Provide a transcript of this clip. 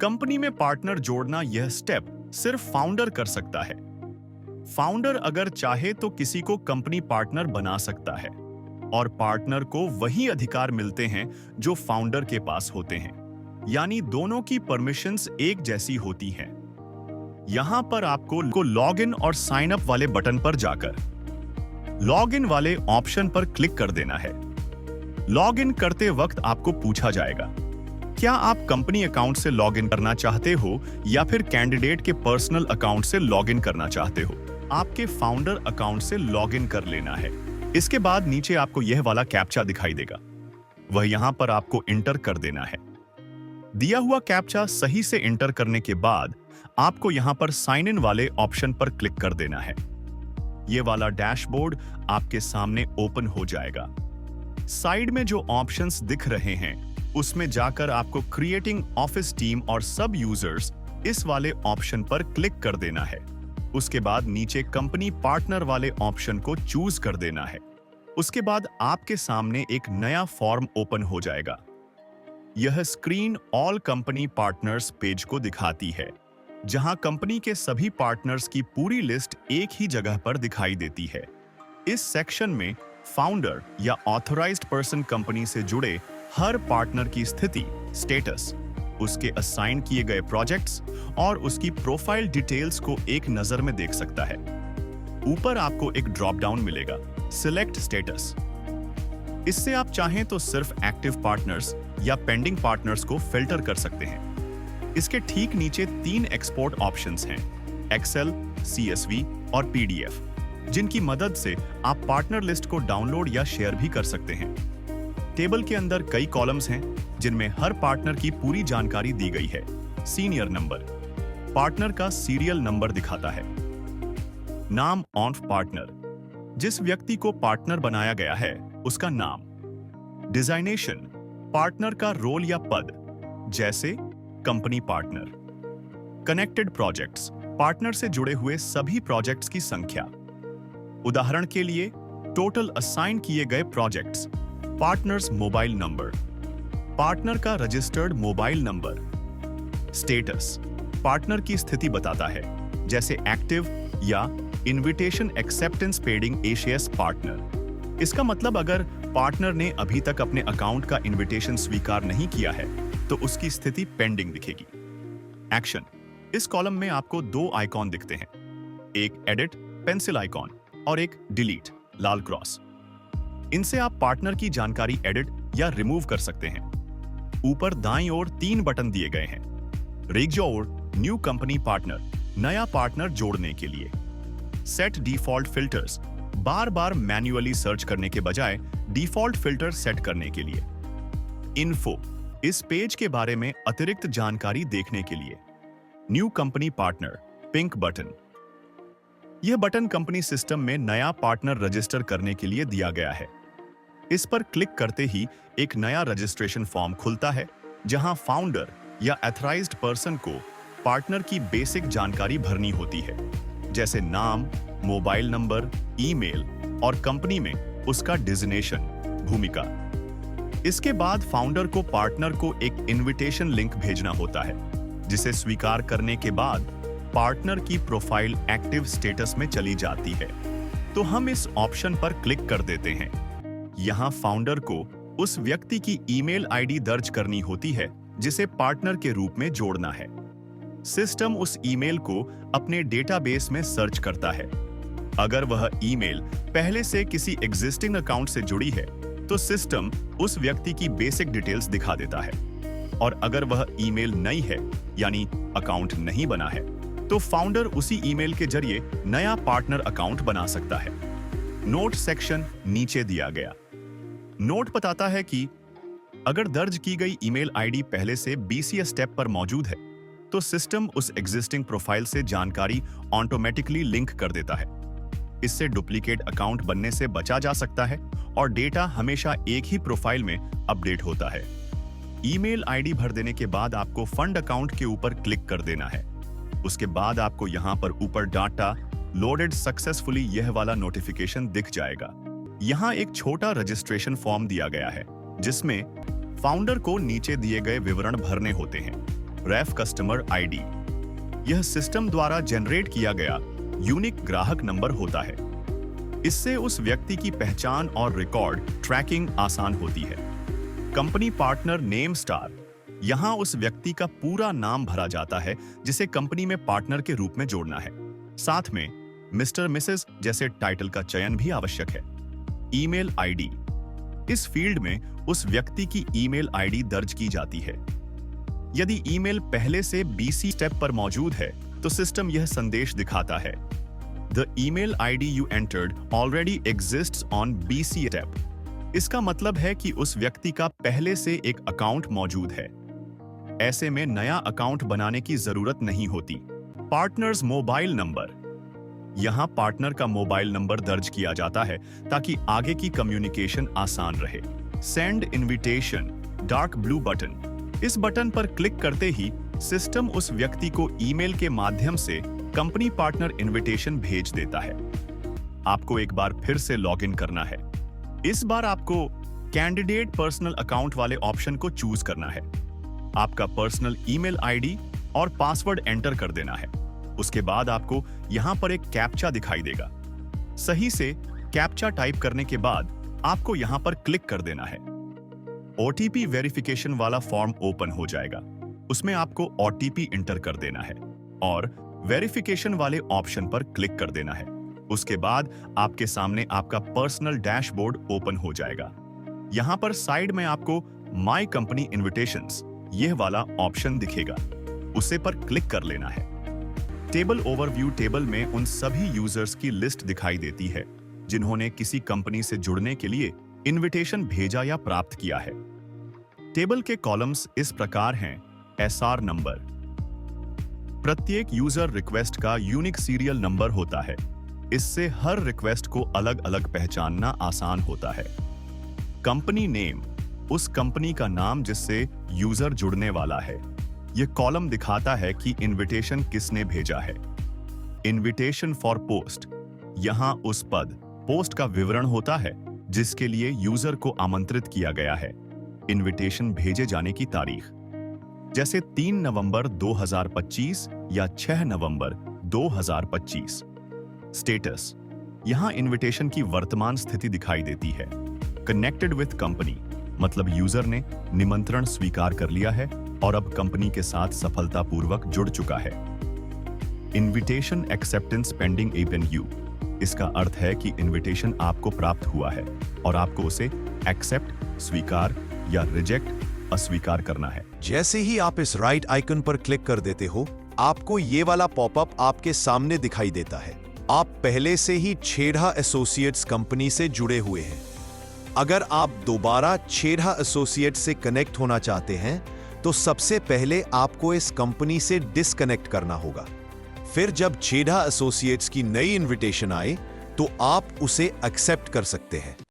Company में partner जोड़ना यह स्टेप सिर्फ फाउंडर कर सकता है। फाउंडर अगर चाहे तो किसी को कंपनी पार्टनर बना सकता है और पार्टनर को वही अधिकार मिलते हैं जो फाउंडर के पास होते हैं, यानी दोनों की परमिशंस एक जैसी होती हैं। यहां पर आपको लॉग इन और साइन अप वाले बटन पर जाकर लॉग इन वाले ऑप्शन पर क्लिक कर देना है। लॉग इन करते वक्त आपको पूछा जाएगा, क्या आप कंपनी अकाउंट से लॉग इन करना चाहते हो या फिर कैंडिडेट के पर्सनल अकाउंट से लॉग इन करना चाहते हो। आपके फाउंडर अकाउंट से लॉग इन कर लेना है। इसके बाद नीचे आपको यह वाला कैप्चा दिखाई देगा, वह यहां पर आपको इंटर कर देना है। दिया हुआ कैप्चा सही से इंटर करने के बाद आपको यहां पर साइन इन वाले ऑप्शन पर क्लिक कर देना है। यह वाला डैशबोर्ड आपके सामने ओपन हो जाएगा। साइड में जो ऑप्शंस दिख रहे हैं उसमें जाकर आपको क्रिएटिंग ऑफिस टीम और सब यूजर्स इस वाले ऑप्शन पर क्लिक कर देना है। उसके बाद नीचे कंपनी पार्टनर वाले ऑप्शन को चूज कर देना है। उसके बाद आपके सामने एक नया फॉर्म ओपन हो जाएगा। यह screen all company partners page को दिखाती है, जहां कंपनी के सभी पार्टनर्स की पूरी लिस्ट एक ही जगह पर दिखाई देती है। इस सेक्शन में फाउंडर या ऑथराइज्ड पर्सन कंपनी से जुड़े हर पार्टनर की स्थिति, स्टेटस, उसके असाइन किए गए प्रोजेक्ट्स और उसकी प्रोफाइल डिटेल्स को एक नजर में देख सकता है। ऊपर आपको एक ड्रॉप डाउन मिलेगा, सिलेक्ट स्टेटस। इससे आप चाहें तो सिर्फ एक्टिव पार्टनर्स या पेंडिंग पार्टनर्स को फिल्टर कर सकते हैं। इसके ठीक नीचे 3 एक्सपोर्ट ऑप्शंस हैं, एक्सेल, CSV और PDF, जिनकी मदद से आप पार्टनर लिस्ट को डाउनलोड या शेयर भी कर सकते हैं। टेबल के अंदर कई कॉलम्स हैं जिनमें हर पार्टनर की पूरी जानकारी दी गई है। सीनियर नंबर, पार्टनर का सीरियल नंबर दिखाता है। नाम ऑफ पार्टनर, जिस व्यक्ति को पार्टनर बनाया गया है उसका नाम। डिजाइनेशन, पार्टनर का रोल या पद, जैसे company partner. Connected projects, partner से जुड़े हुए सभी प्रोजेक्ट्स की संख्या। उदाहरण के लिए टोटल असाइन किए गए projects. Partners mobile number, partner का registered mobile number. Status, partner की स्थिति बताता है, जैसे एक्टिव या इनविटेशन एक्सेप्टेंस पेंडिंग एशियस पार्टनर। इसका मतलब अगर पार्टनर ने अभी तक अपने अकाउंट का इनविटेशन स्वीकार नहीं किया है तो उसकी स्थिति पेंडिंग दिखेगी। एक्शन, इस कॉलम में आपको 2 आइकॉन दिखते हैं, एक एडिट पेंसिल आइकॉन और एक डिलीट लाल क्रॉस। इनसे आप पार्टनर की जानकारी एडिट या रिमूव कर सकते हैं। ऊपर दाईं ओर 3 बटन दिए गए हैं, रेग्योर न्यू कंपनी पार्टनर, नया पार्टनर जोड़ने के लिए। सेट डिफॉल्ट फिल्टर्स, बार बार मैन्युअली सर्च करने के बजाय डिफॉल्ट फिल्टर सेट करने के लिए। इन्फो, इस पेज के बारे में अतिरिक्त जानकारी देखने के लिए। New company partner, pink button. यह बटन कंपनी सिस्टम में नया पार्टनर रजिस्टर करने के लिए दिया गया है। इस पर क्लिक करते ही एक नया रजिस्ट्रेशन फॉर्म खुलता है, जहां फाउंडर या ऑथराइज्ड पर्सन को पार्टनर की बेसिक जानकारी भरनी होती है, जैसे नाम, मोबाइल नंबर, ईमेल और कंपनी में उसका डिजिग्नेशन, भूमिका। इसके बाद फाउंडर को पार्टनर को एक इनविटेशन लिंक भेजना होता है, जिसे स्वीकार करने के बाद पार्टनर की प्रोफाइल एक्टिव स्टेटस में चली जाती है। तो हम इस ऑप्शन पर क्लिक कर देते हैं। यहां फाउंडर को उस व्यक्ति की ईमेल आईडी दर्ज करनी होती है जिसे पार्टनर के रूप में जोड़ना है। सिस्टम उस ईमेल को अपने डेटाबेस में सर्च करता है। अगर वह ईमेल पहले से किसी एग्जिस्टिंग अकाउंट से जुड़ी है तो सिस्टम उस व्यक्ति की बेसिक डिटेल्स दिखा देता है, और अगर वह ईमेल नई है यानी अकाउंट नहीं बना है तो फाउंडर उसी ईमेल के जरिए नया पार्टनर अकाउंट बना सकता है। नोट सेक्शन नीचे दिया गया। नोट बताता है कि अगर दर्ज की गई ईमेल आईडी पहले से BCS स्टेप पर मौजूद है तो सिस्टम उस एग्जिस्टिंग प्रोफाइल से जानकारी ऑटोमेटिकली लिंक कर देता है। इससे डुप्लीकेट अकाउंट बनने से बचा जा सकता है और डेटा हमेशा एक ही प्रोफाइल में अपडेट होता है। ईमेल आईडी भर देने के बाद आपको फंड अकाउंट के ऊपर क्लिक कर देना है। उसके बाद आपको यहां पर ऊपर डाटा लोडेड सक्सेसफुली यह वाला नोटिफिकेशन दिख जाएगा। यहां एक छोटा रजिस्ट्रेशन फॉर्म दिया गया है जिसमें फाउंडर को नीचे दिए गए विवरण भरने होते हैं। रेफ कस्टमर आईडी। यह सिस्टम द्वारा जनरेट किया गया यूनिक ग्राहक नंबर होता है। इससे उस व्यक्ति की पहचान और रिकॉर्ड ट्रैकिंग आसान होती है। कंपनी पार्टनर नेम स्टार, यहां उस व्यक्ति का पूरा नाम भरा जाता है जिसे कंपनी में पार्टनर के रूप में जोड़ना है। साथ में मिस्टर मिसेस जैसे टाइटल का चयन भी आवश्यक है। ईमेल आईडी, इस फील्ड में उस व्यक्ति की ईमेल आईडी दर्ज की जाती है। यदि ईमेल पहले से बीसी स्टेप पर मौजूद है तो सिस्टम यह संदेश दिखाता है, The email ID you entered already exists on BC step। इसका मतलब है कि उस व्यक्ति का पहले से एक अकाउंट मौजूद है। ऐसे में नया अकाउंट बनाने की जरूरत नहीं होती। पार्टनर्स मोबाइल नंबर, यहां पार्टनर का मोबाइल नंबर दर्ज किया जाता है ताकि आगे की कम्युनिकेशन आसान रहे। Send invitation, dark blue button, इस बटन पर क्लिक करते ही सिस्टम उस व्यक्ति को ईमेल के माध्यम से कंपनी पार्टनर इनविटेशन भेज देता है। आपको एक बार फिर से लॉगिन करना है। इस बार आपको कैंडिडेट पर्सनल अकाउंट वाले ऑप्शन को चूज करना है। आपका पर्सनल ईमेल आईडी और पासवर्ड एंटर कर देना है। उसके बाद आपको यहां पर एक कैप्चा दिखाई देगा। सही से कैप्चा टाइप करने के बाद आपको यहां पर क्लिक कर देना है। ओटीपी वेरिफिकेशन वाला फॉर्म ओपन हो जाएगा। उसमें आपको ओटीपी इंटर कर देना है और वेरिफिकेशन वाले ऑप्शन पर क्लिक कर देना है। उसके बाद आपके सामने आपका पर्सनल डैशबोर्ड ओपन हो जाएगा। यहां पर साइड में आपको माय कंपनी इनविटेशंस, यह वाला ऑप्शन दिखेगा। उसे पर क्लिक कर लेना है। टेबल ओवरव्यू टेबल में उन सभी यूजर्स की लिस्ट दिखाई देती है जिन्होंने किसी कंपनी से जुड़ने के लिए इनविटेशन भेजा या प्राप्त किया है। टेबल के कॉलम्स इस प्रकार हैं। एसआर नंबर, प्रत्येक यूजर रिक्वेस्ट का यूनिक सीरियल नंबर होता है। इससे हर रिक्वेस्ट को अलग अलग पहचानना आसान होता है। कंपनी नेम, उस कंपनी का नाम जिससे यूजर जुड़ने वाला है। यह कॉलम दिखाता है कि इनविटेशन किसने भेजा है। इनविटेशन फॉर पोस्ट, यहां उस पद पोस्ट का विवरण होता है जिसके लिए यूजर को आमंत्रित किया गया है। इनविटेशन भेजे जाने की तारीख, जैसे 3 नवंबर 2025 या 6 नवंबर 2025। स्टेटस, यहां इनविटेशन की वर्तमान स्थिति दिखाई देती है। कनेक्टेड विथ कंपनी, मतलब यूजर ने निमंत्रण स्वीकार कर लिया है और अब कंपनी के साथ सफलतापूर्वक जुड़ चुका है। इनविटेशन एक्सेप्टेंस पेंडिंग एपीएनयू, इसका अर्थ है कि इनविटेशन आपको प्राप्त हुआ है और आपको उसे एक्सेप्ट स्वीकार या रिजेक्ट अस्वीकार करना है। जैसे ही आप इस राइट आइकन पर क्लिक कर देते हो, आपको ये वाला पॉपअप आपके सामने दिखाई देता है। आप पहले से ही छेड़ा एसोसिएट्स कंपनी से जुड़े हुए हैं। अगर आप दोबारा छेड़ा एसोसिएट्स से कनेक्ट होना चाहते हैं तो सबसे पहले आपको इस कंपनी से डिस्कनेक्ट करना होगा। फिर जब छेड़ा एसोसिएट्स की नई इनविटेशन आए तो आप उसे एक्सेप्ट कर सकते हैं।